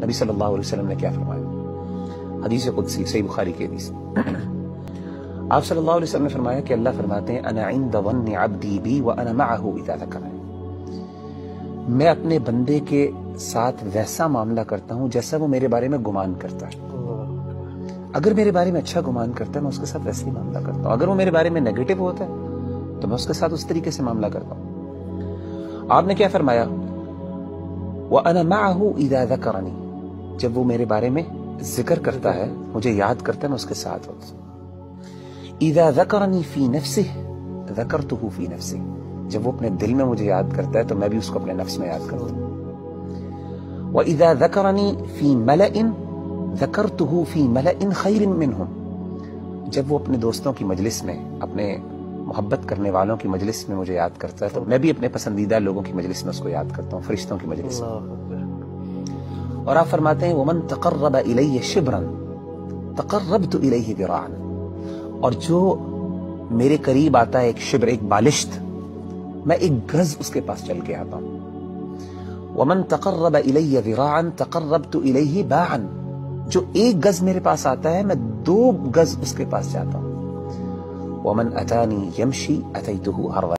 نبی صلی اللہ علیہ وسلم نے کیا فرمایا؟ حدیث قدسی صحیح بخاری کی حدیث۔ آپ صلی اللہ علیہ وسلم نے فرمایا کہ اللہ فرماتے ہیں انا عند ظن عبدی بی وانا معه اذا ذکرنی، میں اپنے بندے کے ساتھ ویسا معاملہ کرتا ہوں جیسا وہ میرے بارے میں گمان کرتا ہے۔ اگر میرے بارے میں اچھا گمان کرتا ہے میں اس کے ساتھ ویسے ہی معاملہ کرتا ہوں، اگر وہ میرے بارے میں نیگیٹو ہوتا ہے تو میں اس کے ساتھ اس طریقے سے معاملہ کرتا ہوں۔ آپ نے کیا فرمایا؟ وَأَنَا مَعَهُ إِذَا ذَكَرَنِي، جب وہ میرے بارے میں ذکر کرتا ہے، مجھے یاد کرتا ہے، میں اس کے ساتھ ہوتا ہوں۔ إِذَا ذَكَرَنِي فِي نَفْسِهِ ذَكَرْتُهُ فِي نَفْسِهِ، جب وہ اپنے دل میں مجھے یاد کرتا ہے تو میں بھی اس کو اپنے نفس میں یاد کرتا ہوں۔ وَإِذَا ذَكَرَنِي فِي مَلَئٍ ذَكَرْتُهُ فِي مَلَئٍ خَيْرٍ مِّنْهُمْ، جب وہ اپنے دوستوں کی مجلس میں، اپنے محبت کرنے والوں کی مجلس میں مجھے یاد کرتا ہے تو میں بھی اپنے پسندیدہ لوگوں کی مجلس میں اس کو یاد کرتا ہوں، فرشتوں کی مجلس میں۔ اور آپ فرماتے ہیں وَمَن تَقَرَّبَ إِلَيَّ شِبْرًا تَقَرَّبْتُ إِلَيْهِ ذِرَاعًا، اور جو میرے قریب آتا ہے ایک شبر، ایک بالشت، میں ایک گز اس کے پاس چل کے آتا ہوں۔ وَمَن تَقَرَّبَ إِلَيَّ ذِرَاعًا تَقَرَّبْتُ إِلَيْهِ بَاعًا، جو ایک گز میرے پاس آتا ہے میں 2 گز اس کے پاس جاتا ہوں۔ وَمَن أَتَانِي يَمْشِي أَتَيْتُهُ هَرْوَلًا۔